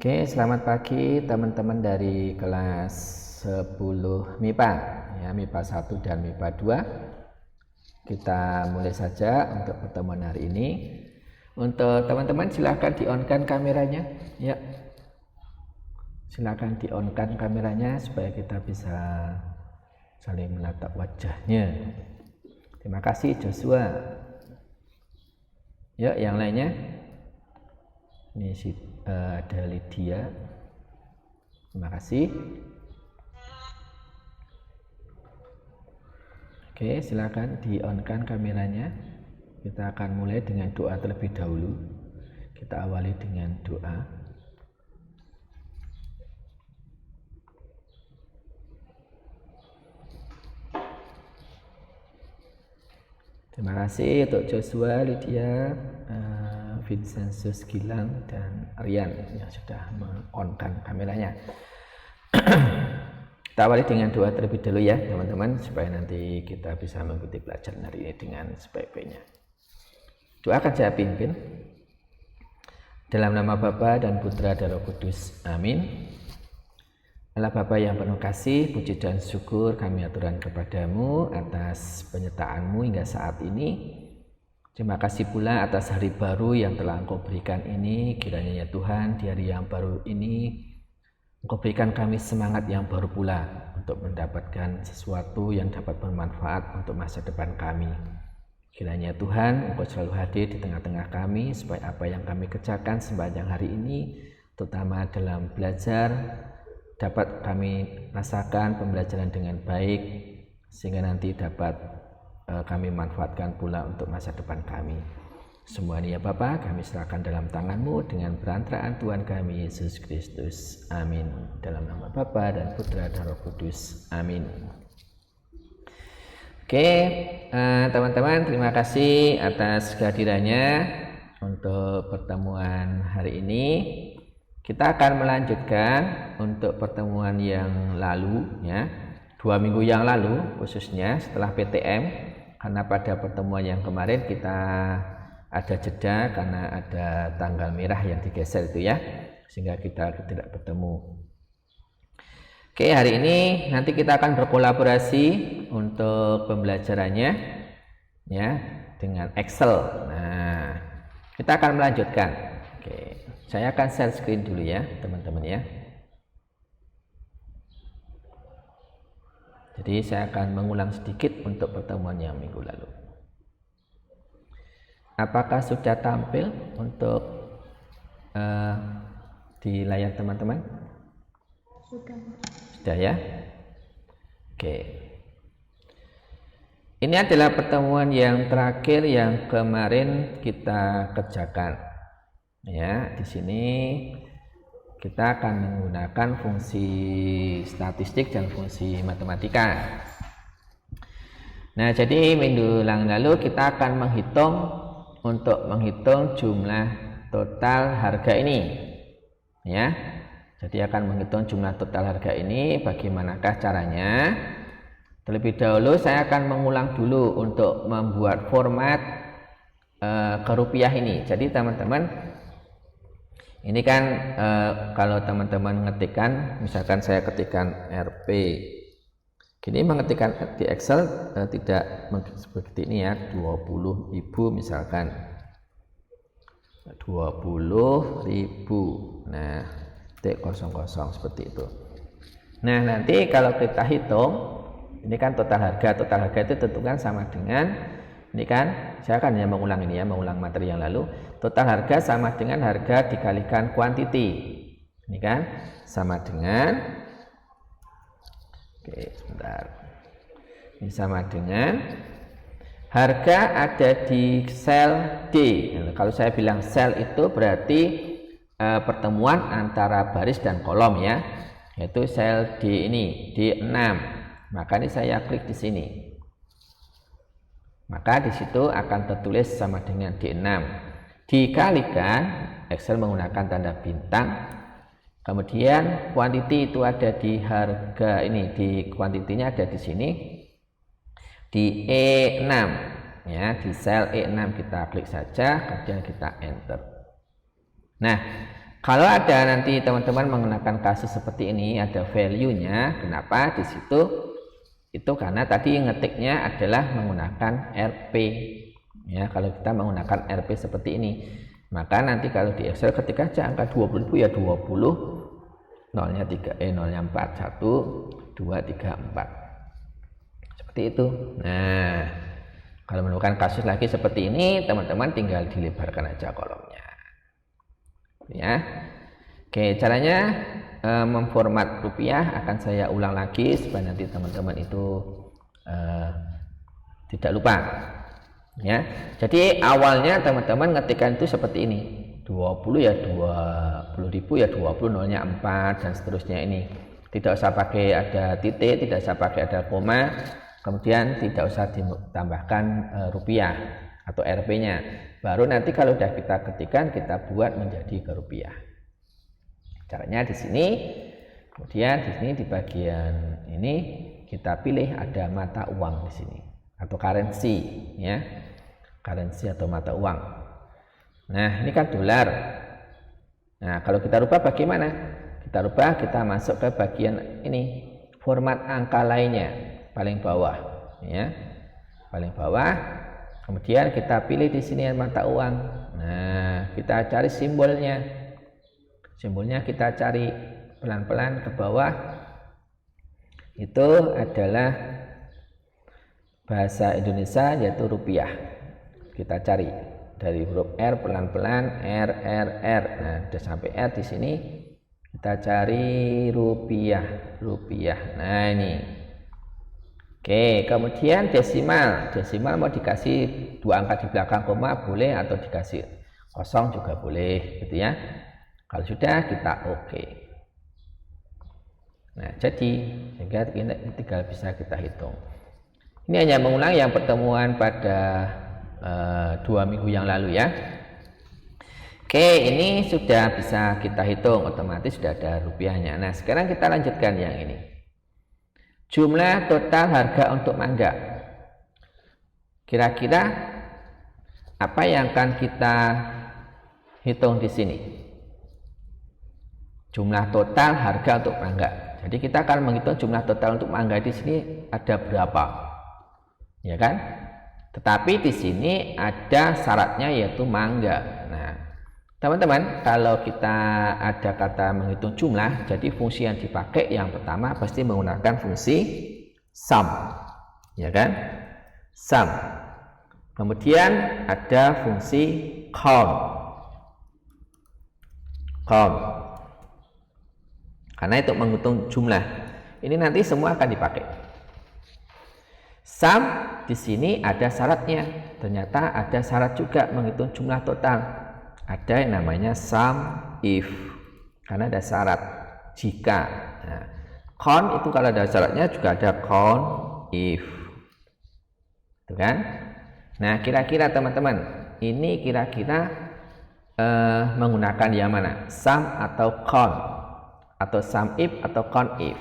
Oke, selamat pagi teman-teman dari kelas 10 MIPA, ya, MIPA 1 dan MIPA 2. Kita mulai saja untuk pertemuan hari ini. Untuk teman-teman silahkan di-on-kan kameranya, ya. Silahkan di-on-kan kameranya supaya kita bisa saling menatap wajahnya. Terima kasih Joshua. Ya, yang lainnya. Ini ada Lydia. Terima kasih. Oke, silakan di-on-kan kameranya. Kita akan mulai dengan doa terlebih dahulu. Kita awali dengan doa. Terima kasih untuk Joshua, Lydia, Vincenzus Gilang, dan Rian yang sudah men-on-kan kameranya. Kita awali dengan doa terlebih dahulu ya teman-teman, supaya nanti kita bisa mengikuti pelajaran hari ini dengan sebaik-baiknya. Doa akan saya pimpin. Dalam nama Bapa dan Putra dan Roh Kudus. Amin. Allah Bapa yang penuh kasih, puji dan syukur kami aturkan kepadamu atas penyertaan-Mu hingga saat ini. Terima kasih pula atas hari baru yang telah Engkau berikan ini. Kiranya ya Tuhan, di hari yang baru ini Engkau berikan kami semangat yang baru pula untuk mendapatkan sesuatu yang dapat bermanfaat untuk masa depan kami. Kiranya Tuhan, Engkau selalu hadir di tengah-tengah kami supaya apa yang kami kerjakan sepanjang hari ini, terutama dalam belajar, dapat kami rasakan pembelajaran dengan baik, sehingga nanti dapat kami manfaatkan pula untuk masa depan kami. Semua ini ya Bapa, kami serahkan dalam tangan-Mu dengan perantaraan Tuhan kami Yesus Kristus. Amin. Dalam nama Bapa dan Putra dan Roh Kudus. Amin. Oke, teman-teman, terima kasih atas kehadirannya untuk pertemuan hari ini. Kita akan melanjutkan untuk pertemuan yang lalu, ya, 2 minggu yang lalu, khususnya setelah PTM, karena pada pertemuan yang kemarin kita ada jeda karena ada tanggal merah yang digeser itu ya, sehingga kita tidak bertemu. Oke, hari ini nanti kita akan berkolaborasi untuk pembelajarannya ya dengan Excel. Nah, kita akan melanjutkan. Oke, saya akan share screen dulu ya, teman-teman ya. Jadi saya akan mengulang sedikit untuk pertemuan yang minggu lalu. Apakah sudah tampil untuk di layar teman-teman? Sudah ya? Oke. Ini adalah pertemuan yang terakhir yang kemarin kita kerjakan. Ya, di sini kita akan menggunakan fungsi statistik dan fungsi matematika. Nah, jadi minggu lalu kita akan menghitung jumlah total harga ini. Ya. Jadi akan menghitung jumlah total harga ini. Bagaimanakah caranya? Terlebih dahulu saya akan mengulang dulu untuk membuat format ke rupiah ini. Jadi teman-teman, ini kan kalau teman-teman mengetikkan, misalkan saya ketikkan Rp, gini mengetikkan di Excel tidak seperti ini ya, 20.000 misalkan, 20.000. Nah, T00 seperti itu. Nah, nanti kalau kita hitung, ini kan total harga itu tentukan sama dengan, ini kan saya akan hanya mengulang ini ya, mengulang materi yang lalu. Total harga sama dengan harga dikalikan quantity. Ini kan sama dengan, oke sebentar, ini sama dengan harga ada di sel D. Kalau saya bilang sel itu berarti pertemuan antara baris dan kolom ya, yaitu sel D ini, D6. Maka ini saya klik di sini. Maka di situ akan tertulis sama dengan D6. Dikalikan, Excel menggunakan tanda bintang. Kemudian quantity itu ada di harga ini, di quantity-nya ada di sini. Di E6 ya, di sel E6 kita klik saja, kemudian kita enter. Nah, Kalau ada nanti teman-teman menggunakan kasus seperti ini, ada value-nya, kenapa di situ? Itu karena tadi ngetiknya adalah menggunakan RP. Ya, kalau kita menggunakan RP seperti ini, maka nanti kalau di Excel ketika aja angka 20 ya 20, nolnya 3, nolnya 4, 1, 2, 3, 4. Seperti itu. Nah, kalau menemukan kasus lagi seperti ini, teman-teman tinggal dilebarkan aja kolomnya. Ya. Oke, caranya memformat rupiah akan saya ulang lagi supaya nanti teman-teman itu tidak lupa. Ya. Jadi awalnya teman-teman ngetikkan itu seperti ini. 20 ya 20.000 ya 20, nolnya 4 dan seterusnya ini. Tidak usah pakai ada titik, tidak usah pakai ada koma, kemudian tidak usah ditambahkan rupiah atau RP-nya. Baru nanti kalau sudah kita ketikkan, kita buat menjadi ke rupiah. Caranya di sini, kemudian di sini di bagian ini kita pilih ada mata uang di sini atau currency, ya, currency atau mata uang. Nah, ini kan dolar. Nah, kalau kita rubah bagaimana? Kita rubah, kita masuk ke bagian ini, format angka lainnya, paling bawah, ya, paling bawah. Kemudian kita pilih di sini mata uang. Nah, kita cari simbolnya. Simbolnya kita cari pelan-pelan ke bawah. Itu adalah bahasa Indonesia yaitu rupiah. Kita cari dari huruf R pelan-pelan R. Nah, sudah sampai R di sini. Kita cari rupiah. Nah, ini. Oke, kemudian desimal mau dikasih 2 angka di belakang koma boleh atau dikasih kosong juga boleh gitu ya. Kalau sudah kita oke. Nah, jadi sehingga tinggal bisa kita hitung. Ini hanya mengulang yang pertemuan pada 2 minggu yang lalu ya. Oke, ini sudah bisa kita hitung, otomatis sudah ada rupiahnya. Nah, sekarang kita lanjutkan yang ini. Jumlah total harga untuk mangga. Kira-kira apa yang akan kita hitung di sini? Jumlah total harga untuk mangga. Jadi kita akan menghitung jumlah total untuk mangga di sini ada berapa, ya kan? Tetapi di sini ada syaratnya yaitu mangga. Nah, teman-teman, kalau kita ada kata menghitung jumlah, jadi fungsi yang dipakai yang pertama pasti menggunakan fungsi sum, ya kan? Sum. Kemudian ada fungsi count. Karena itu menghitung jumlah. Ini nanti semua akan dipakai. Sum di sini ada syaratnya. Ternyata ada syarat juga menghitung jumlah total. Ada yang namanya sum if, karena ada syarat jika. Nah, count itu kalau ada syaratnya juga ada count if, itu kan? Nah, kira-kira teman-teman, ini kira-kira menggunakan yang mana? Sum atau count, atau sum if atau count if,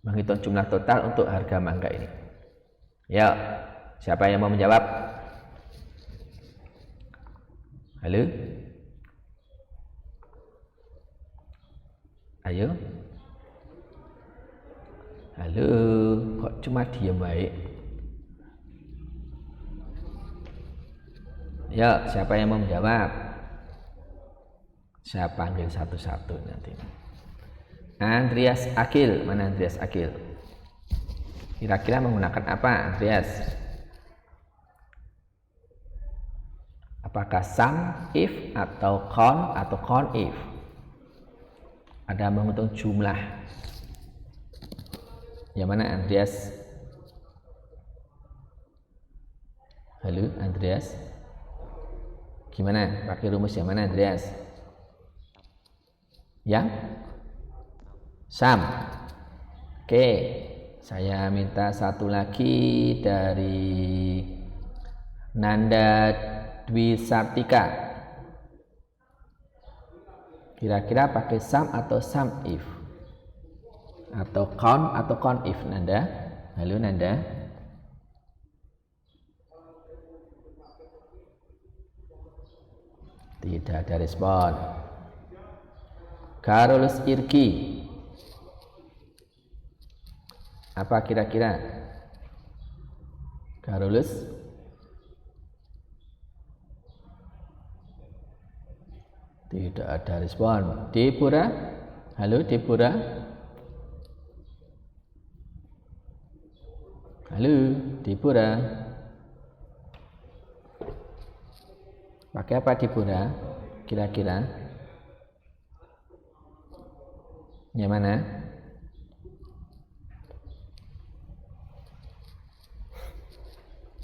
menghitung jumlah total untuk harga mangga ini. Ya, siapa yang mau menjawab? Halo? Ayo? Halo? Kok cuma diam baik? Ya, siapa yang mau menjawab? Saya panggil satu-satu nanti. Andreas Akil, mana Andreas Akil? Kira-kira menggunakan apa Andreas? Apakah sum if atau count if? Ada menghitung jumlah. Yang mana Andreas? Halo Andreas? Gimana? Pakai rumus yang mana Andreas? Yang sum. Oke, saya minta satu lagi dari Nanda Dwi Sartika. Kira-kira pakai sum atau sum if? Atau count if Nanda? Halo Nanda? Tidak ada respon. Carolus Irgi. Apa kira-kira? Carolus? Tidak ada respon. Deborah? Halo Deborah? Halo Deborah? Pakai apa Deborah? Kira-kira? Yang mana?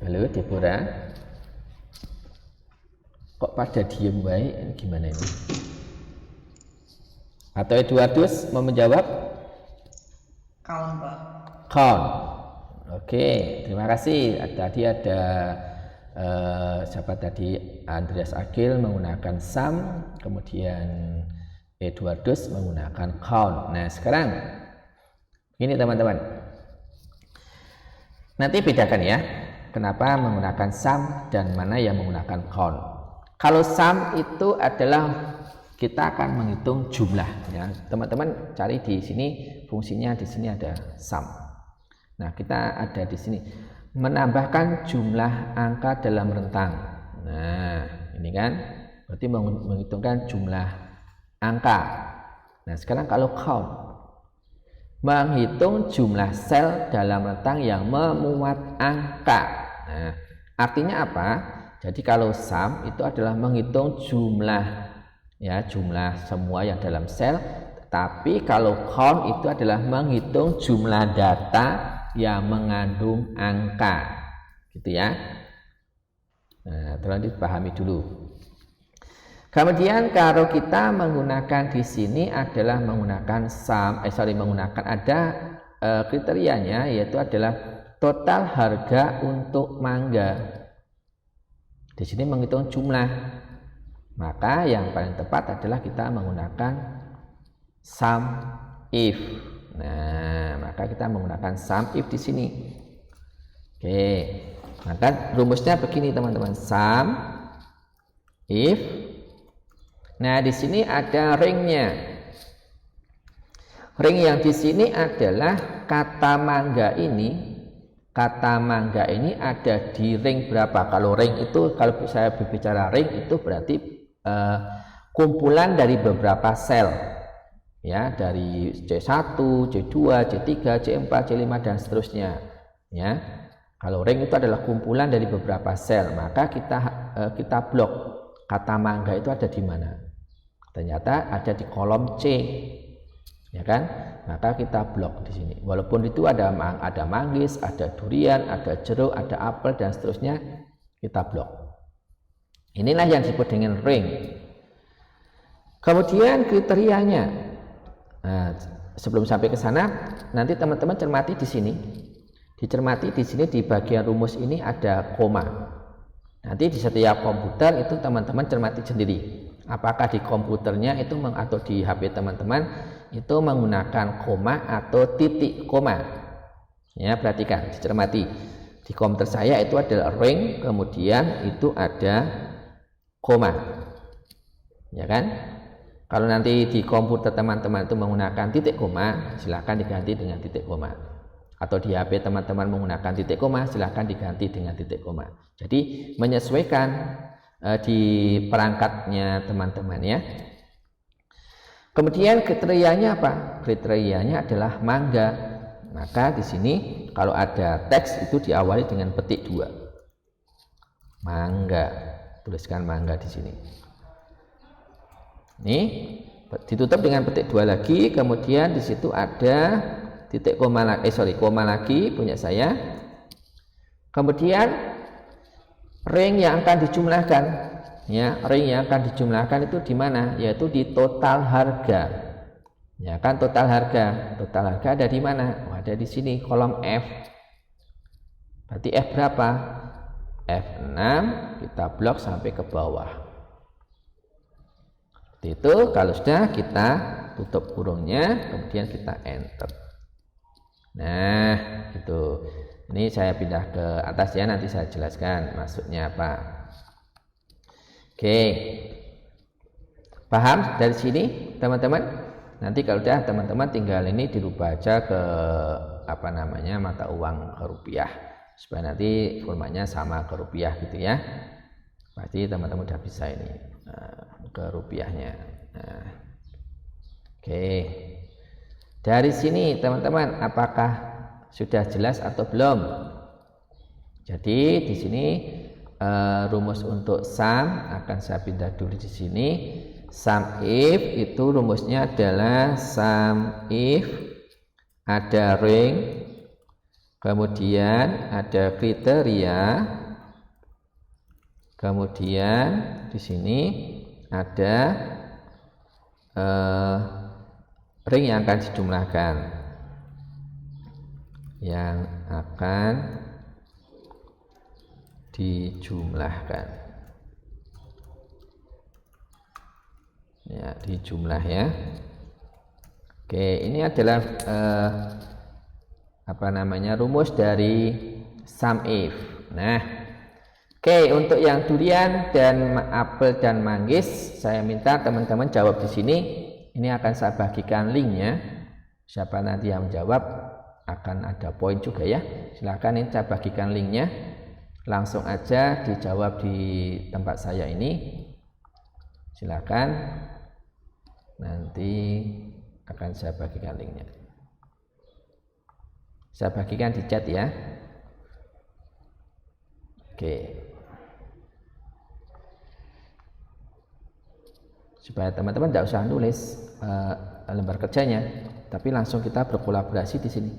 Halo Deborah? Kok pada diem baik? Gimana ini? Atau Eduardus mau menjawab? Count, Pak. Count. Oke, terima kasih. Tadi ada siapa tadi? Andreas Agil menggunakan sum, kemudian Eduardus menggunakan count. Nah, sekarang ini teman-teman. Nanti bedakan ya. Kenapa menggunakan sum dan mana yang menggunakan count. Kalau sum itu adalah kita akan menghitung jumlah ya. Teman-teman cari di sini fungsinya, di sini ada sum. Nah, kita ada di sini menambahkan jumlah angka dalam rentang. Nah, ini kan berarti menghitungkan jumlah angka. Nah, sekarang kalau count menghitung jumlah sel dalam rentang yang memuat angka. Nah, artinya apa? Jadi kalau sum itu adalah menghitung jumlah ya, jumlah semua yang dalam sel, tapi kalau count itu adalah menghitung jumlah data yang mengandung angka. Gitu ya. Nah, tolong dipahami dulu. Kemudian kalau kita menggunakan di sini adalah menggunakan menggunakan ada kriterianya, yaitu adalah total harga untuk mangga. Di sini menghitung jumlah. Maka yang paling tepat adalah kita menggunakan sum if. Nah, maka kita menggunakan sum if di sini. Oke. Maka rumusnya begini teman-teman. Sum if. Nah, di sini ada ringnya. Ring yang di sini adalah kata mangga ini. Kata mangga ini ada di ring berapa? Kalau ring itu, kalau saya berbicara ring itu berarti kumpulan dari beberapa sel. Ya, dari C1, C2, C3, C4, C5 dan seterusnya. Ya. Kalau ring itu adalah kumpulan dari beberapa sel, maka kita blok kata mangga itu ada di mana? Ternyata ada di kolom C. Ya kan? Maka kita blok di sini. Walaupun itu ada manggis, ada durian, ada jeruk, ada apel dan seterusnya, kita blok. Inilah yang disebut dengan ring. Kemudian kriterianya. Nah, sebelum sampai ke sana, nanti teman-teman cermati di sini. Dicermati di sini di bagian rumus ini ada koma. Nanti di setiap komputer itu teman-teman cermati sendiri. Apakah di komputernya itu atau di HP teman-teman itu menggunakan koma atau titik koma. Ya, perhatikan, dicermati. Di komputer saya itu adalah ring, kemudian itu ada koma. Ya kan? Kalau nanti di komputer teman-teman itu menggunakan titik koma, silakan diganti dengan titik koma. Atau di HP teman-teman menggunakan titik koma, silakan diganti dengan titik koma. Jadi menyesuaikan di perangkatnya teman-teman ya. Kemudian kriterianya apa? Kriterianya adalah mangga. Maka di sini kalau ada teks itu diawali dengan petik 2. Mangga. Tuliskan mangga di sini. Ini ditutup dengan petik 2 lagi, kemudian di situ ada titik koma lagi punya saya. Kemudian ring yang akan dijumlahkan. Ya, ring yang akan dijumlahkan itu di mana? Yaitu di total harga. Ya kan, total harga. Total harga ada di mana? Oh, ada di sini kolom F. Berarti F berapa? F6, kita blok sampai ke bawah. Seperti itu. Kalau sudah, kita tutup kurungnya, kemudian kita enter. Nah, gitu. Ini saya pindah ke atas ya, nanti saya jelaskan maksudnya apa. Oke, paham dari sini teman-teman? Nanti kalau udah teman-teman tinggal ini dirubah aja ke mata uang ke rupiah supaya nanti formatnya sama ke rupiah gitu ya. Pasti teman-teman udah bisa ini ke rupiahnya. Oke. Dari sini teman-teman apakah sudah jelas atau belum? Jadi di sini rumus untuk sum akan saya pindah dulu di sini. Sum if itu rumusnya adalah sum if ada ring, kemudian ada kriteria, kemudian di sini ada ring yang akan dijumlahkan, ya dijumlah ya. Oke, ini adalah rumus dari sum if. Nah, oke, untuk yang durian dan apel dan manggis saya minta teman-teman jawab di sini. Ini akan saya bagikan linknya. Siapa nanti yang menjawab akan ada poin juga ya. Silakan ini saya bagikan linknya. Langsung aja dijawab di tempat saya ini. Silakan. Nanti akan saya bagikan linknya. Saya bagikan di chat ya. Oke. Supaya teman-teman tidak usah nulis lembar kerjanya, tapi langsung kita berkolaborasi di sini.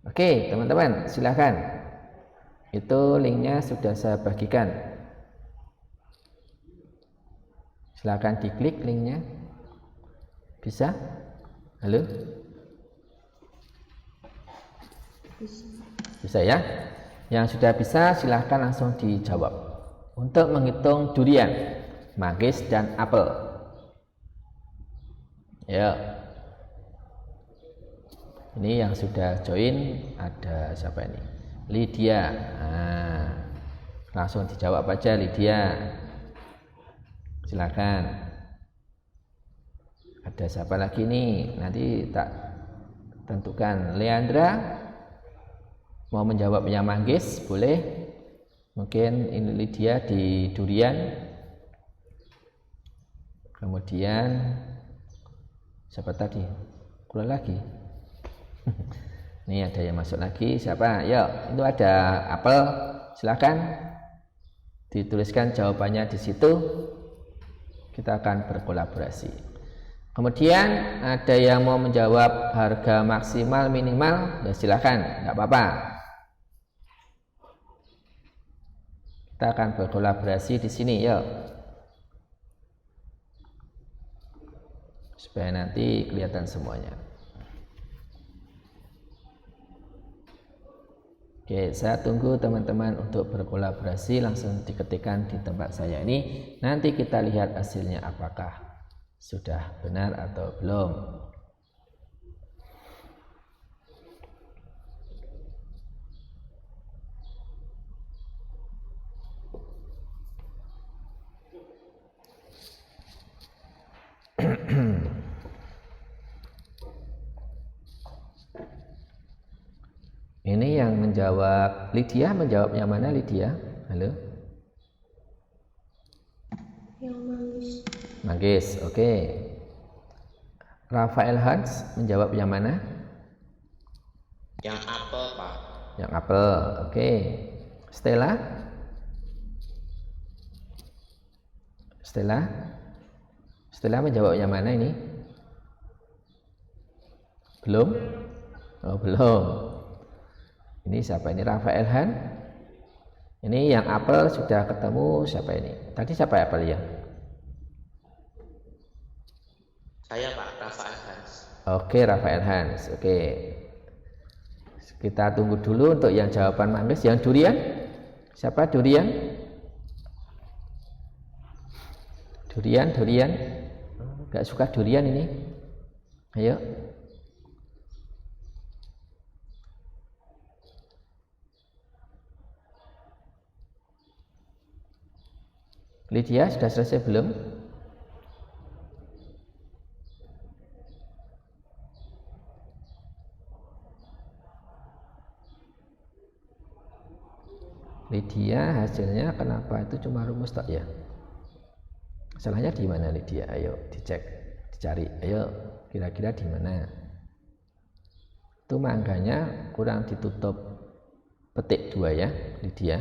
Oke, teman-teman, silakan. Itu linknya sudah saya bagikan. Silakan diklik linknya. Bisa? Halo? Bisa ya? Yang sudah bisa silahkan langsung dijawab. Untuk menghitung durian, manggis dan apel. Ya. Ini yang sudah join ada siapa ini? Lydia. Nah, langsung dijawab aja Lydia. Silakan. Ada siapa lagi nih? Nanti tak tentukan. Leandra mau menjawab yang manggis boleh. Mungkin ini Lydia di durian. Kemudian siapa tadi? Keluar lagi. Ini ada yang masuk lagi. Siapa? Yuk, itu ada apel. Silakan dituliskan jawabannya di situ. Kita akan berkolaborasi. Kemudian ada yang mau menjawab harga maksimal minimal, ya silakan, nggak apa-apa. Kita akan berkolaborasi di sini, yuk. Supaya nanti kelihatan semuanya. Oke, saya tunggu teman-teman untuk berkolaborasi, langsung diketikkan di tempat saya ini. Nanti kita lihat hasilnya apakah sudah benar atau belum. Ini yang menjawab Lydia, menjawab yang mana Lydia? Halo? Yang manggis. Manggis, oke. Rafael Hans menjawab yang mana? Yang apel, Pak. Yang apel, oke. Stella? Stella menjawab yang mana ini? Belum? Oh, belum. Ini siapa ini? Rafael Han. Ini yang apel sudah ketemu. Siapa ini? Tadi siapa apel ya? Saya Pak, Rafael Hans. Oke, Rafael Hans. Oke. Kita tunggu dulu untuk yang jawaban manggis. Yang durian? Siapa durian? Durian. Gak suka durian ini. Ayo. Lydia sudah selesai belum? Lydia hasilnya kenapa itu cuma rumus tak ya? Salahnya di mana Lydia? Ayo dicek, dicari. Ayo kira-kira di mana? Itu mangganya kurang ditutup petik 2 ya Lydia.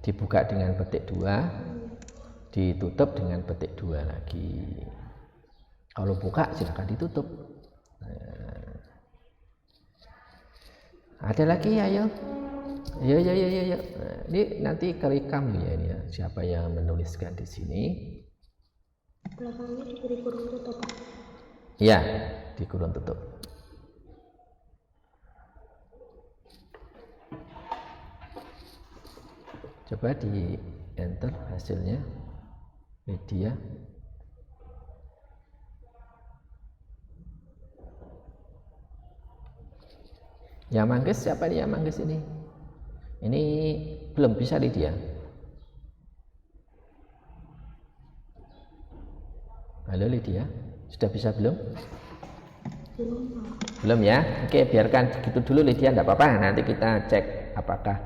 Dibuka dengan petik 2, ditutup dengan petik 2 lagi. Kalau buka silakan ditutup. Nah. Ada lagi ayo. Ya. Ini nanti kerekam ya ini ya. Siapa yang menuliskan di sini? Belakangnya diberi kurung tutup. Ya, di kurung tutup. Coba di enter hasilnya. Media. Yang manggis siapa nih yang manggis ini? Ini belum bisa Lydia. Halo Lydia, sudah bisa belum? Belum ya? Oke, biarkan begitu dulu Lydia, enggak apa-apa. Nanti kita cek apakah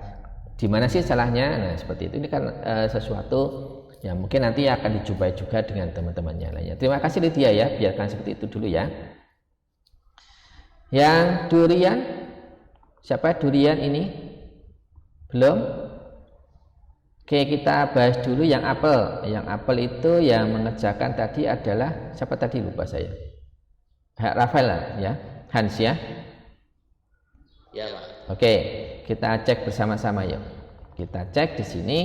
di mana sih salahnya. Nah, seperti itu. Ini kan sesuatu yang mungkin nanti akan dijumpai juga dengan teman-temannya lainnya. Terima kasih Lydia ya, biarkan seperti itu dulu ya. Yang durian, siapa durian ini? Belum? Oke, kita bahas dulu yang apel. Yang apel itu yang mengerjakan tadi adalah siapa tadi lupa saya. Rafael ya, Hans ya. Ya Pak. Oke, kita cek bersama-sama yuk. Kita cek di sini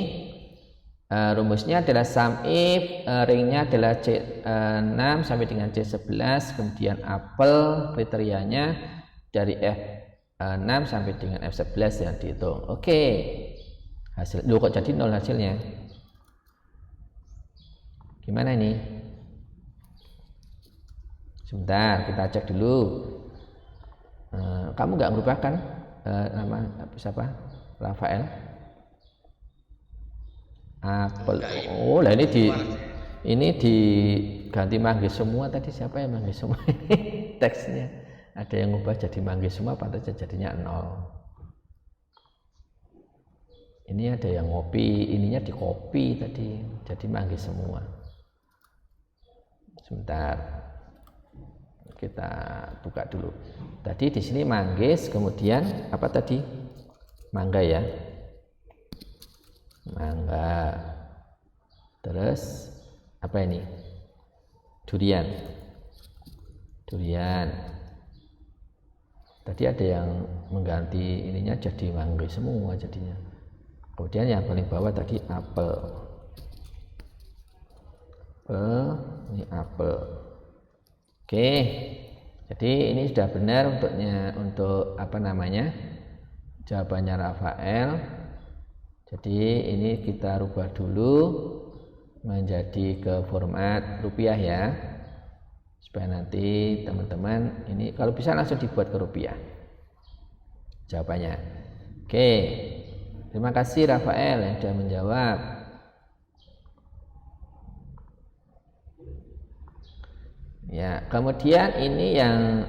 rumusnya adalah sum if ringnya adalah C6 sampai dengan C11, kemudian apel kriterianya dari F6 sampai dengan F11 yang dihitung. Oke. Hasil lu kok jadi 0 hasilnya? Gimana ini? Sebentar, kita cek dulu. Kamu nggak merubah kan nama siapa? Rafael? Apel. Oh, lah ini diganti manggis semua tadi. Siapa yang manggis semua? Teksnya ada yang ngubah jadi manggis semua, pantasnya jadinya 0. Ini ada yang ngopi, ininya di kopi tadi, jadi manggis semua. Sebentar, kita buka dulu. Tadi di sini manggis, kemudian apa tadi? Mangga ya, mangga. Terus apa ini? Durian. Tadi ada yang mengganti ininya jadi manggis semua jadinya. Kemudian yang paling bawah tadi apel. Ini apel. Oke. Jadi ini sudah benar untuk apa namanya? Jawabannya Rafael. Jadi ini kita rubah dulu menjadi ke format rupiah ya. Supaya nanti teman-teman ini kalau bisa langsung dibuat ke rupiah. Jawabannya. Oke. Terima kasih Rafael yang sudah menjawab. Ya, kemudian ini yang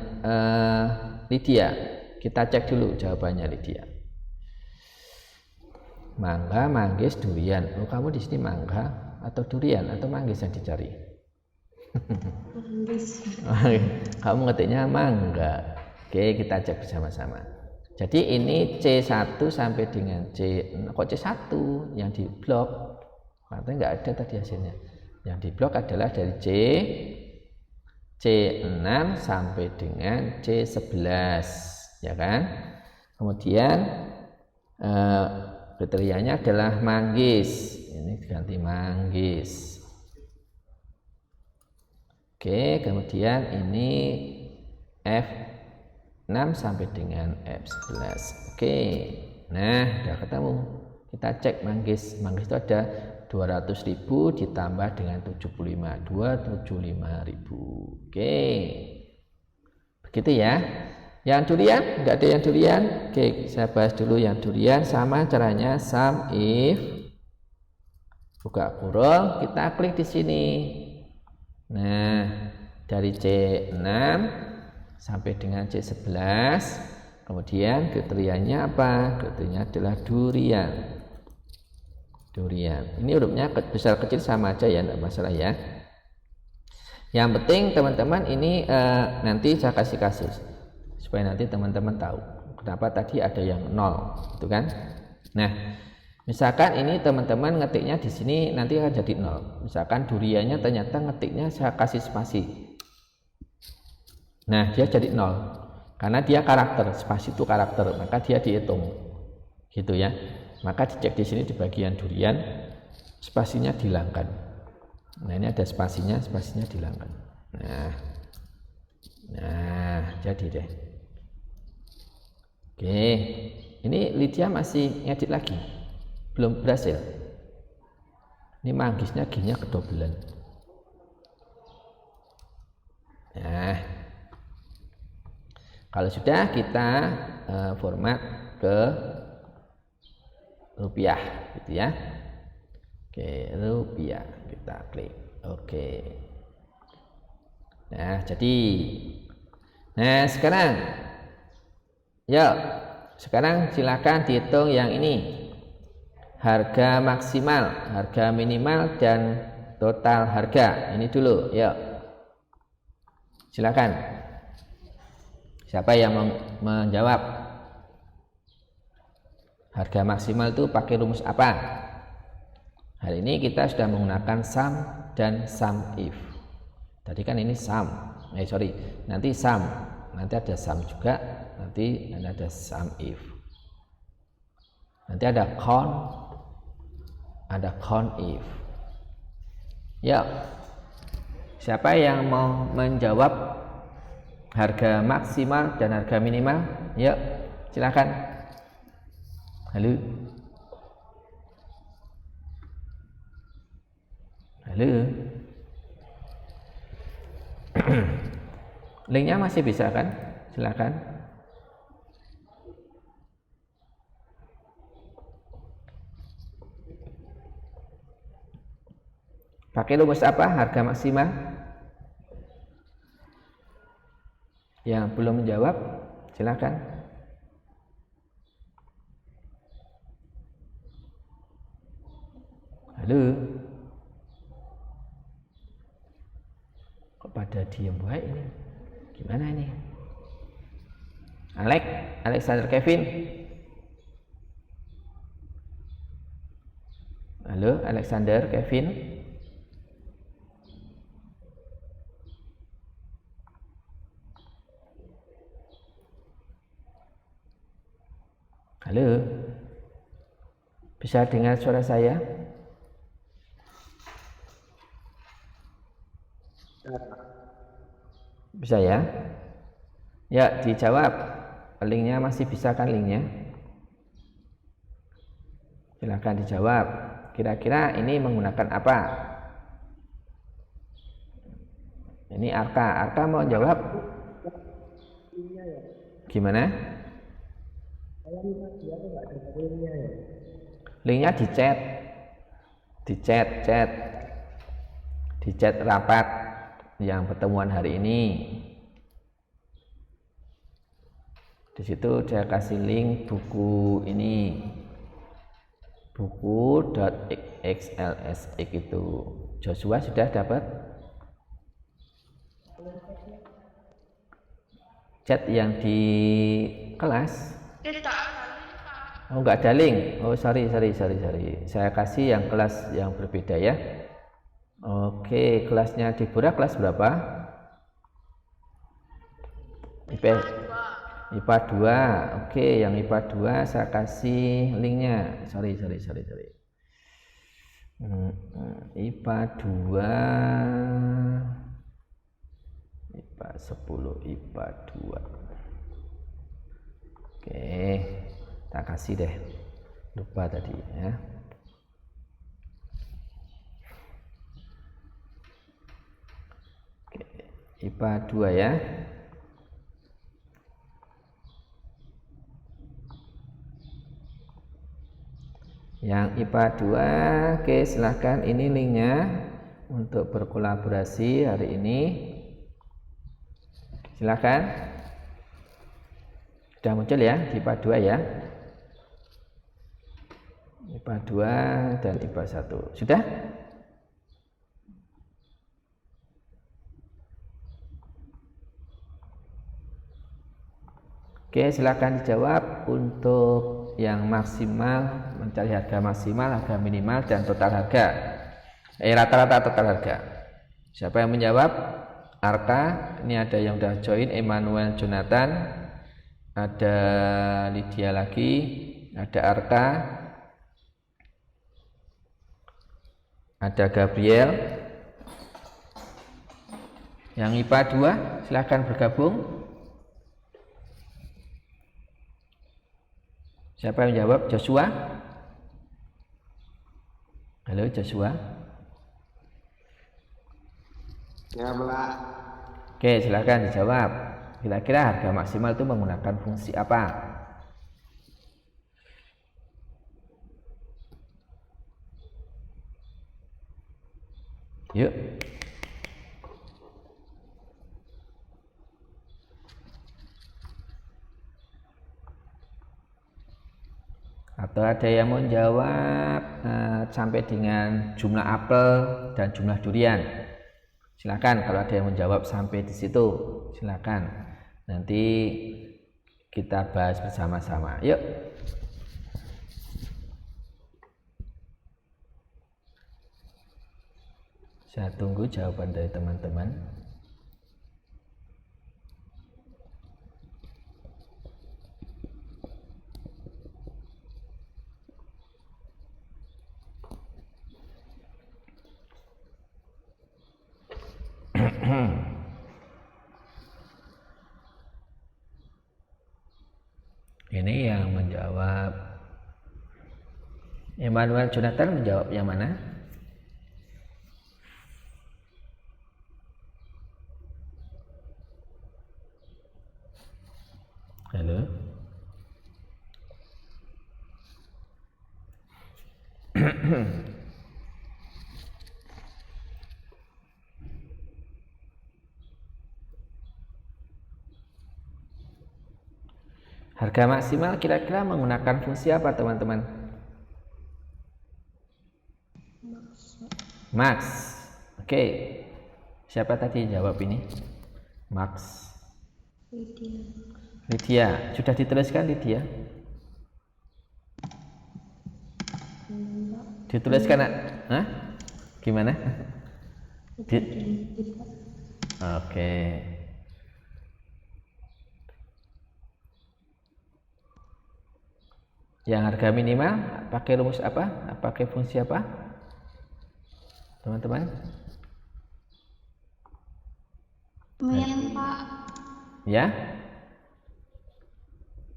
Lydia. Kita cek dulu jawabannya Lydia. Mangga, manggis, durian. Oh, kamu di sini mangga atau durian atau manggis yang dicari? Manggis. Kamu ngetiknya mangga. Oke, kita cek bersama-sama. Jadi ini C1 sampai dengan kok C1 yang di blok, katanya nggak ada tadi hasilnya. Yang di blok adalah dari C6 sampai dengan C11, ya kan? Kemudian kriterianya adalah manggis. Ini diganti manggis. Oke, kemudian ini F6 sampai dengan F11. Oke. Nah, sudah ketemu. Kita cek manggis. Manggis itu ada 200.000 ditambah dengan 75. 275.000. Oke. Begitu ya. Yang durian, enggak ada yang durian. Oke, saya bahas dulu yang durian. Sama caranya sum if buka kurung, kita klik di sini. Nah, dari C6 sampai dengan C11, kemudian kriterianya apa? Kriterianya adalah durian. Durian. Ini hurufnya besar kecil sama aja ya, enggak masalah ya. Yang penting teman-teman ini nanti saya kasih supaya nanti teman-teman tahu kenapa tadi ada yang 0, itu kan. Nah, misalkan ini teman-teman ngetiknya di sini nanti akan jadi 0. Misalkan duriannya ternyata ngetiknya saya kasih spasi. Nah, dia jadi 0. Karena dia karakter, spasi itu karakter, maka dia dihitung. Gitu ya. Maka dicek di sini di bagian durian, spasinya dihilangkan. Nah, ini ada spasinya dihilangkan. Nah, jadi deh. Oke, ini Lydia masih ngedit lagi, belum berhasil. Ini manggisnya G-nya kedobelan. Nah, kalau sudah kita format ke rupiah, gitu ya. Oke, rupiah kita klik. Oke. Nah, jadi, sekarang, sekarang silakan dihitung yang ini. Harga maksimal, harga minimal, dan total harga. Ini dulu, yuk. Silakan. Siapa yang menjawab? Harga maksimal itu pakai rumus apa? Hari ini kita sudah menggunakan sum dan sum if. Tadi kan ini sum. Nanti sum. Nanti ada sum juga, nanti ada sum if. Nanti ada count if. Ya, siapa yang mau menjawab harga maksimal dan harga minimal? Ya, silakan. Halo. Linknya masih bisa kan? Silakan. Pakai rumus apa harga maksimal? Yang belum menjawab, silakan. Halo. Kok pada diem baik ini? Gimana ini? Alexander Kevin. Halo, Alexander Kevin. Halo. Bisa dengar suara saya? Bisa ya? Ya, dijawab. Linknya masih bisa kan linknya? Silakan dijawab. Kira-kira ini menggunakan apa? Ini Arka. Arka mau jawab? Gimana? Linknya di chat. Di chat rapat yang pertemuan hari ini. Di situ saya kasih link buku ini, buku.xlsx itu. Joshua sudah dapat chat yang di kelas? Oh, enggak ada link. Oh, sorry. Saya kasih yang kelas yang berbeda ya. Oke, kelasnya Deborah kelas berapa? IPA 2. Oke, yang IPA 2 saya kasih linknya. Sorry. IPA 2, IPA 10, IPA 2. Oke, tak kasih deh. Lupa tadi ya. IPA 2 ya. Yang IPA 2, oke, silahkan ini linknya untuk berkolaborasi hari ini. Silahkan. Sudah muncul ya di IPA 2 ya. IPA IPA 2 dan IPA 1. Sudah? Oke, silakan dijawab untuk yang maksimal, mencari harga maksimal, harga minimal, dan total harga. Rata-rata total harga. Siapa yang menjawab? Arka, ini ada yang udah join, Emmanuel Jonathan, ada Lydia lagi, ada Arka, ada Gabriel. Yang IPA 2, silakan bergabung. Siapa yang jawab? Joshua? Halo Joshua? Ya, Mbak. Oke, silakan dijawab. Kira-kira harga maksimal itu menggunakan fungsi apa? Yuk. Atau ada yang mau jawab sampai dengan jumlah apel dan jumlah durian. Silakan kalau ada yang menjawab sampai di situ, silakan. Nanti kita bahas bersama-sama. Yuk. Saya tunggu jawaban dari teman-teman. Ini yang menjawab Emmanuel Jonathan, menjawab yang mana? Halo. Harga maksimal kira-kira menggunakan fungsi apa, teman-teman? Max. Oke. Siapa tadi jawab ini? Max. Lydia. Sudah dituliskan, Lydia? Dituliskan, nak? Hah? Gimana? Oke. Yang harga minimal pakai rumus apa? Pakai fungsi apa? Teman-teman? Min, Pak. Ya?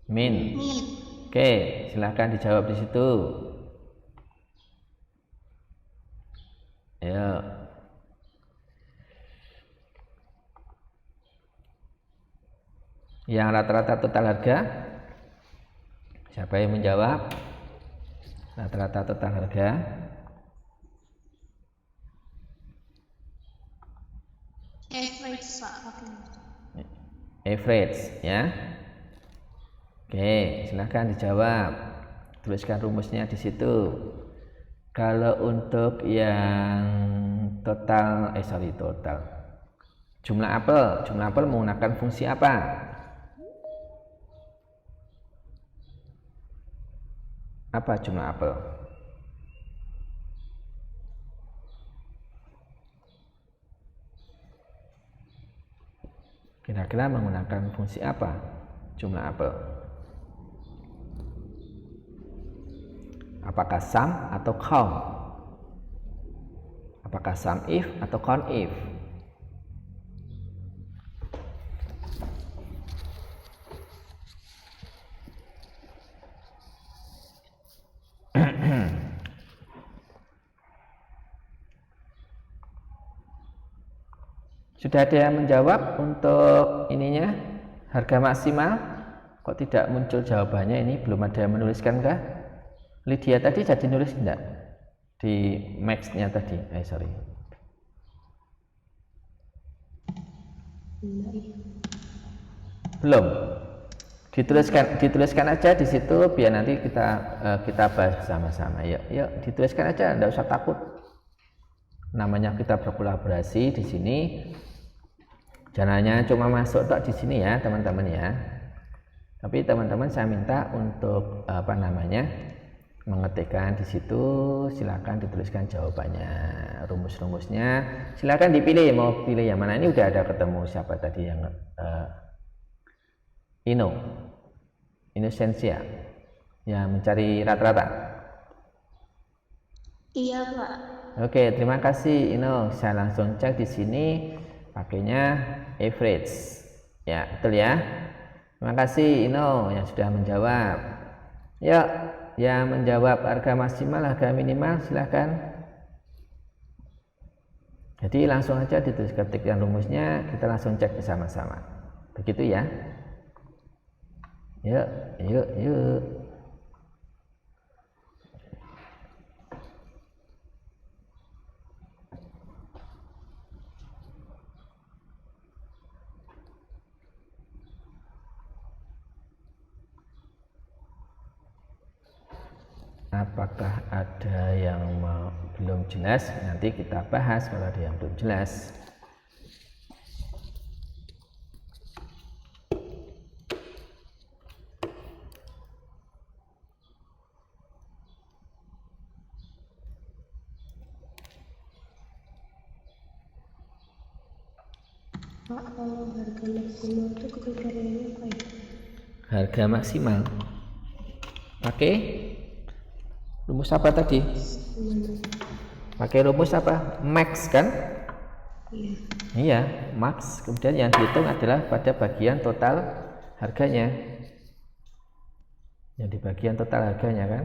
Min. Oke, silakan dijawab di situ. Ayo. Yang rata-rata total harga? Siapa yang menjawab? Rata-rata total harga? Average, Pak. Average, ya. Oke, silahkan dijawab. Tuliskan rumusnya di situ. Kalau untuk yang total, total. Jumlah apel menggunakan fungsi apa? Apa jumlah apel? Kira-kira menggunakan fungsi apa jumlah apel? Apakah sum atau count? Apakah sum if atau count if? Sudah ada yang menjawab untuk ininya, harga maksimal? Kok tidak muncul jawabannya ini? Belum ada yang menuliskan kah? Lydia tadi jadi nulis enggak? Di max-nya tadi? Sorry. Belum? Dituliskan aja di situ biar nanti kita bahas bersama-sama. Yuk dituliskan aja, enggak usah takut. Namanya kita berkolaborasi di sini. Jangan hanya cuma masuk tok di sini ya, teman-teman ya. Tapi teman-teman saya minta untuk mengetikkan di situ, silakan dituliskan jawabannya, rumus-rumusnya. Silakan dipilih, mau pilih yang mana. Ini udah ada ketemu siapa tadi yang Inosensia yang mencari rata-rata. Iya, Pak. Oke, terima kasih Ino. Saya langsung cek di sini pakainya average. Ya, betul ya. Terima kasih Ino yang sudah menjawab. Yuk, yang menjawab harga maksimal, harga minimal silahkan. Jadi langsung aja ditulis ketikkan rumusnya, kita langsung cek bersama-sama. Begitu ya. Yuk. Apakah ada yang belum jelas? Nanti kita bahas kalau ada yang belum jelas. Pak, kalau harga maksimal itu kriterianya apa ya? Harga maksimal pakai rumus apa tadi? Pakai rumus apa? Max kan? Iya, max. Kemudian yang dihitung adalah pada bagian total harganya. Yang di bagian total harganya kan?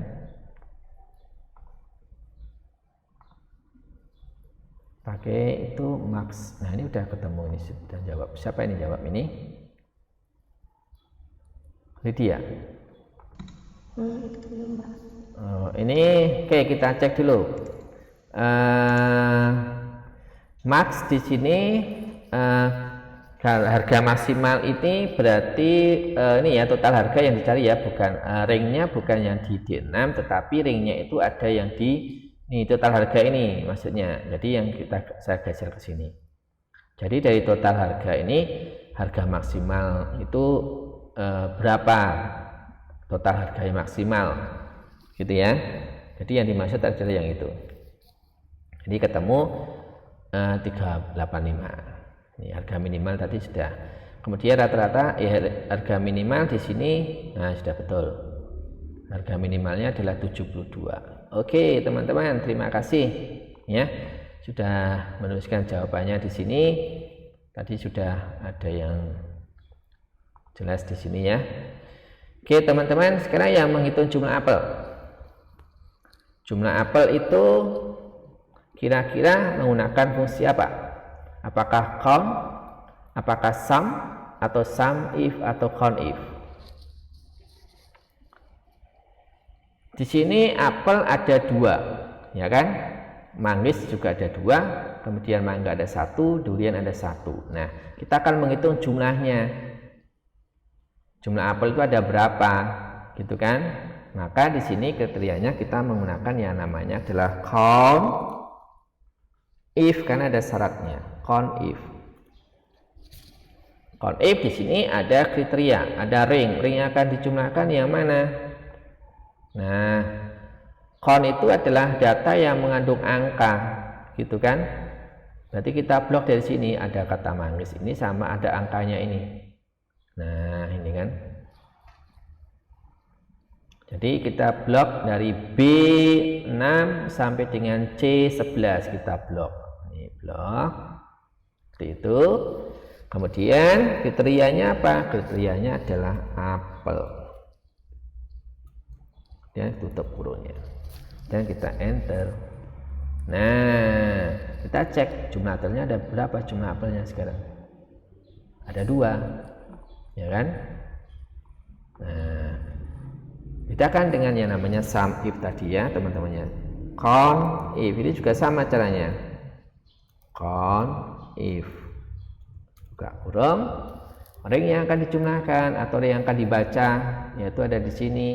Pakai itu max. Nah, ini udah ketemu, ini sudah jawab. Siapa ini jawab ini? Lydia. Itu belum, Pak. Ini oke, kita cek dulu. Max di sini harga maksimal ini berarti ini ya total harga yang dicari ya, bukan ringnya bukan yang di D6, tetapi ringnya itu ada yang di ini total harga ini maksudnya. Jadi yang saya geser ke sini. Jadi dari total harga ini harga maksimal itu berapa? Total harga yang maksimal gitu ya. Jadi yang dimaksud adalah yang itu. Jadi ketemu 385. Ini harga minimal tadi sudah. Kemudian rata-rata harga minimal di sini sudah betul. Harga minimalnya adalah 72. Oke, teman-teman, terima kasih ya. Sudah menuliskan jawabannya di sini. Tadi sudah ada yang jelas di sini ya. Oke, teman-teman, sekarang yang menghitung jumlah apel. Jumlah apel itu kira-kira menggunakan fungsi apa? Apakah count, apakah sum, atau sum if atau count if? Di sini apel ada 2, ya kan? Manggis juga ada 2, kemudian mangga ada 1, durian ada 1. Nah, kita akan menghitung jumlahnya. Jumlah apel itu ada berapa, gitu kan? Maka di sini kriterianya kita menggunakan yang namanya adalah count if, karena ada syaratnya. Count if. Count if di sini ada kriteria, ada ring. Ring yang akan dijumlahkan yang mana? Nah, count itu adalah data yang mengandung angka, gitu kan? Berarti kita blok dari sini, ada kata manggis ini sama ada angkanya ini. Nah, ini kan. Jadi kita blok dari B6 sampai dengan C11 kita blok. Ini blok. Seperti itu. Kemudian kriterianya apa? Kriterianya adalah apel. Dan tutup kurungnya. Dan kita enter. Nah, kita cek jumlah apelnya ada berapa jumlah apelnya sekarang? Ada 2. Ya kan? Nah, bedakan dengan yang namanya sum if tadi ya, teman-temannya. Count if ini juga sama caranya. Count if buka kurung, Ring yang akan dijumlahkan atau ring yang akan dibaca yaitu ada di sini.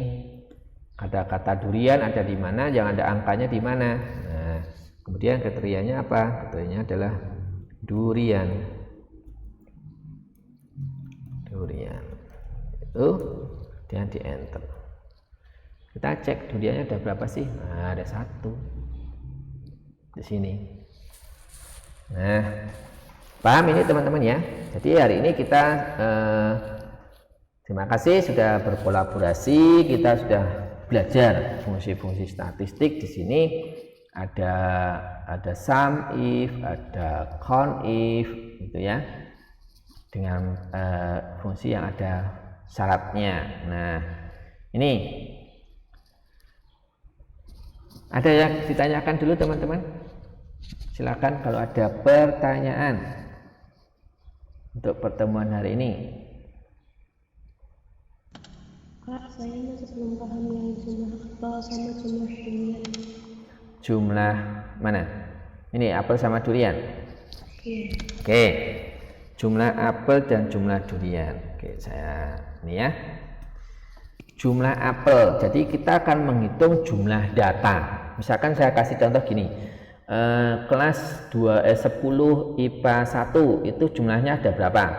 Kata-kata durian ada di mana, yang ada angkanya di mana. Nah, kemudian kriterianya apa? Kriterianya adalah durian. Durian. Itu dan di enter. Kita cek duriannya ada berapa sih? Nah, ada 1 di sini. Nah, paham ini teman-teman ya. Jadi hari ini kita terima kasih sudah berkolaborasi. Kita sudah belajar fungsi-fungsi statistik. Di sini ada sum if, ada count if, gitu ya. Dengan fungsi yang ada syaratnya. Nah, ini ada yang ditanyakan dulu teman-teman. Silakan kalau ada pertanyaan untuk pertemuan hari ini. Kak, saya masih belum paham yang jumlah apel sama jumlah durian. Jumlah mana? Ini apel sama durian. Iya. Oke. Jumlah apel dan jumlah durian. Oke, saya ini ya. Jumlah apel. Jadi kita akan menghitung jumlah data. Misalkan saya kasih contoh gini. Kelas 10 IPA 1 itu jumlahnya ada berapa?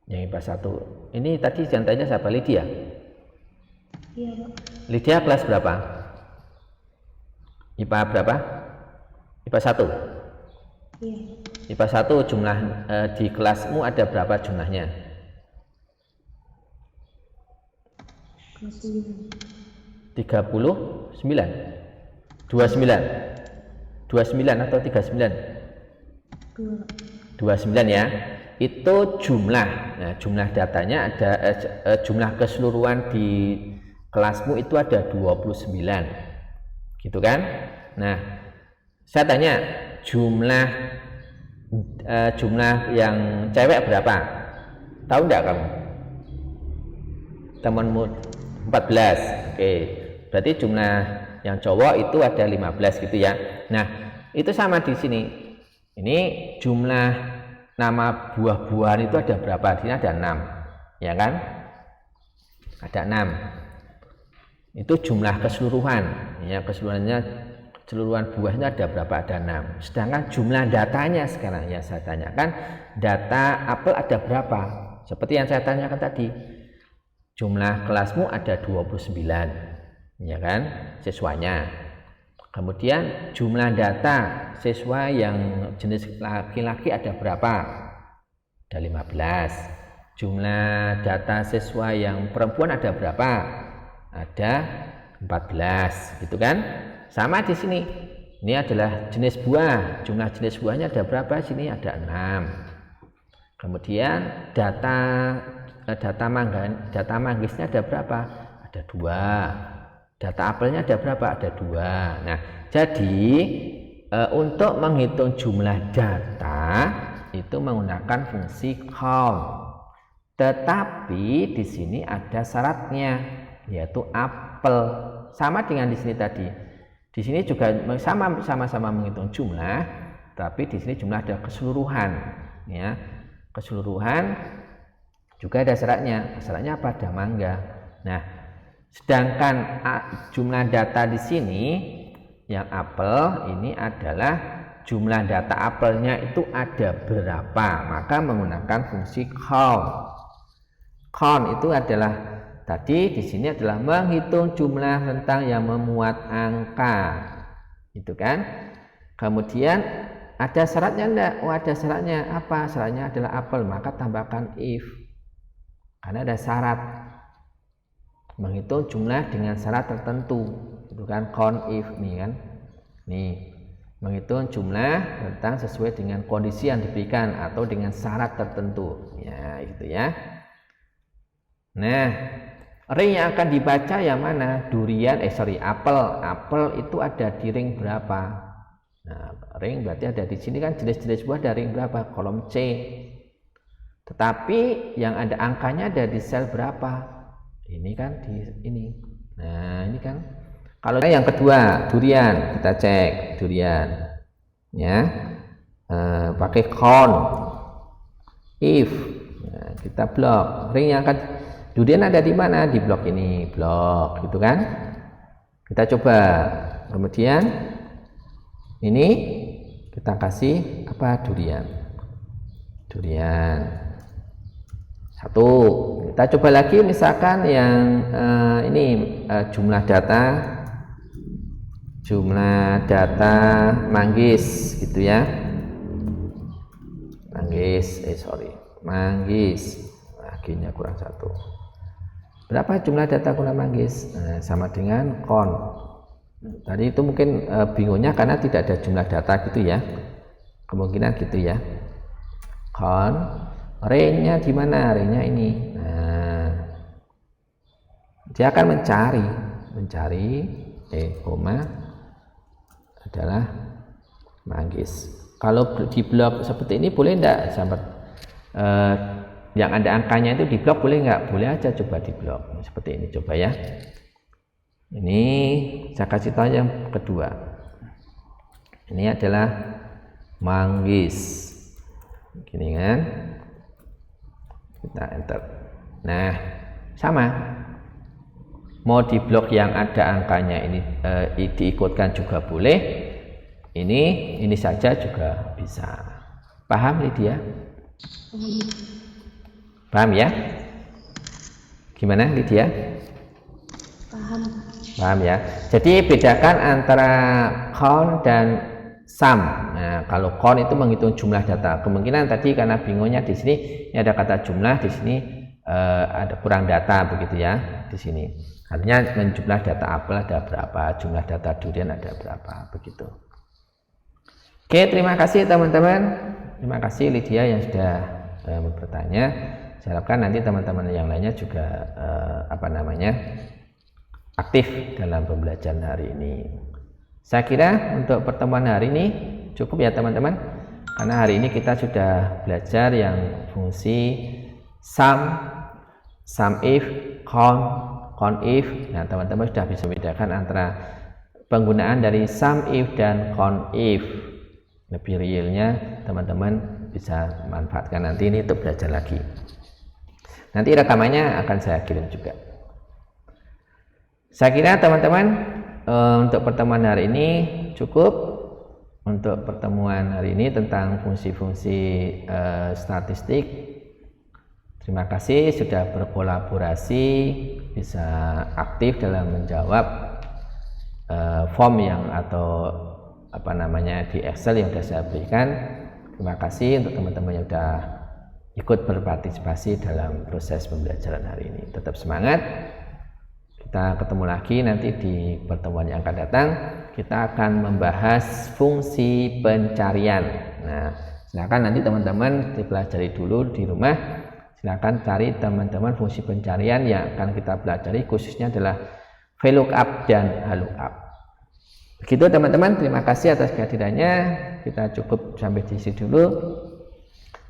Yang IPA 1 ini tadi jantannya siapa? Lydia? Iya, Pak. Lydia kelas berapa? IPA berapa? IPA 1? Iya. IPA 1 jumlah di kelasmu ada berapa jumlahnya? Kelas 9. 39? 29 atau 39? 29 ya. Itu jumlah. Nah, jumlah datanya ada jumlah keseluruhan di kelasmu itu ada 29. Gitu kan? Nah, saya tanya jumlah yang cewek berapa? Tahu enggak kamu? Temanmu 14. Oke. Berarti jumlah yang cowok itu ada 15 gitu ya. Nah, itu sama di sini. Ini jumlah nama buah-buahan itu ada berapa? Di sini ada 6. Ya kan? Ada 6. Itu jumlah keseluruhan. Ya, keseluruhan buahnya ada berapa? Ada 6. Sedangkan jumlah datanya sekarang yang saya tanyakan, data apel ada berapa? Seperti yang saya tanyakan tadi. Jumlah kelasmu ada 29. Ya kan, siswanya. Kemudian jumlah data siswa yang jenis laki-laki ada berapa? Ada 15. Jumlah data siswa yang perempuan ada berapa? Ada 14, gitu kan? Sama di sini. Ini adalah jenis buah. Jumlah jenis buahnya ada berapa? Sini ada 6. Kemudian data manggisnya ada berapa? Ada 2. Data apelnya ada berapa? Ada 2. Nah, jadi untuk menghitung jumlah data itu menggunakan fungsi count. Tetapi di sini ada syaratnya, yaitu apel. Sama dengan di sini tadi. Di sini juga sama-sama menghitung jumlah, tapi di sini jumlah ada keseluruhan, ya. Keseluruhan juga ada syaratnya. Syaratnya apa? Ada mangga. Nah, sedangkan jumlah data di sini yang apel ini adalah jumlah data apelnya itu ada berapa, maka menggunakan fungsi count. Count itu adalah tadi di sini adalah menghitung jumlah rentang yang memuat angka, gitu kan? Kemudian ada syaratnya enggak? Oh, ada syaratnya. Apa syaratnya? Adalah apel, maka tambahkan if, karena ada syarat. Menghitung jumlah dengan syarat tertentu, itu kan count if nih kan, nih menghitung jumlah rentang sesuai dengan kondisi yang diberikan atau dengan syarat tertentu, ya gitu ya. Nah, ring yang akan dibaca yang mana? Durian, apel itu ada di ring berapa? Nah, ring berarti ada di sini kan, jenis-jenis buah dari ring berapa? Kolom C. Tetapi yang ada angkanya ada di sel berapa? Ini kan di ini. Nah, ini kan. Kalau yang kedua, durian, kita cek durian. Ya. Pakai count. if. Nah, kita blok. Ring yang akan durian ada di mana? Di blok ini, blok, gitu kan? Kita coba. Kemudian ini kita kasih apa? Durian. Durian. Satu. Kita coba lagi misalkan yang ini jumlah data manggis gitu ya. Manggis. Akhirnya kurang satu. Berapa jumlah data guna manggis? Nah, sama dengan kon. Tadi itu mungkin bingungnya karena tidak ada jumlah data gitu ya. Kemungkinan gitu ya. Kon. Ray-nya di mana? Ray-nya ini. Nah, dia akan mencari koma adalah manggis. Kalau di blok seperti ini boleh enggak sampai yang ada angkanya itu di blok boleh enggak? Boleh aja, coba di blok seperti ini, coba ya. Ini saya kasih tahu yang kedua. Ini adalah manggis. Gini kan? Kita enter. Nah, sama. Mau di blok yang ada angkanya ini diikutkan juga boleh. Ini saja juga bisa. Paham Lydia? Paham ya? Gimana Lydia? Paham ya? Jadi bedakan antara count dan sum. Nah, kalau count itu menghitung jumlah data. Kemungkinan tadi karena bingungnya di sini ini ada kata jumlah, di sini ada kurang data begitu ya di sini. Artinya jumlah data apel ada berapa, jumlah data durian ada berapa begitu. Oke, terima kasih teman-teman. Terima kasih Lydia yang sudah bertanya. Saya harapkan nanti teman-teman yang lainnya juga aktif dalam pembelajaran hari ini. Saya kira untuk pertemuan hari ini cukup ya teman-teman, karena hari ini kita sudah belajar yang fungsi sum if, count if. Nah, teman-teman sudah bisa membedakan antara penggunaan dari sum if dan count if. Lebih realnya teman-teman bisa manfaatkan nanti ini untuk belajar lagi. Nanti rekamannya akan saya kirim juga. Saya kira teman-teman untuk pertemuan hari ini cukup. Untuk pertemuan hari ini tentang fungsi-fungsi statistik. Terima kasih sudah berkolaborasi, bisa aktif dalam menjawab form yang atau di Excel yang sudah saya berikan. Terima kasih untuk teman-teman yang sudah ikut berpartisipasi dalam proses pembelajaran hari ini. Tetap semangat. Kita ketemu lagi nanti di pertemuan yang akan datang. Kita akan membahas fungsi pencarian. Nah, silakan nanti teman-teman dipelajari dulu di rumah. Silakan cari teman-teman fungsi pencarian yang akan kita pelajari, khususnya adalah VLOOKUP dan HLOOKUP. Begitu teman-teman, terima kasih atas kehadirannya. Kita cukup sampai di sini dulu.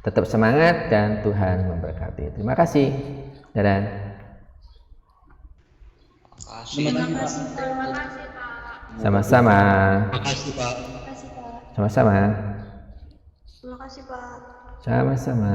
Tetap semangat dan Tuhan memberkati. Terima kasih. Dadah. Terima kasih Pak. Sama-sama. Terima kasih Pak. Sama-sama. Terima kasih Pak. Sama-sama.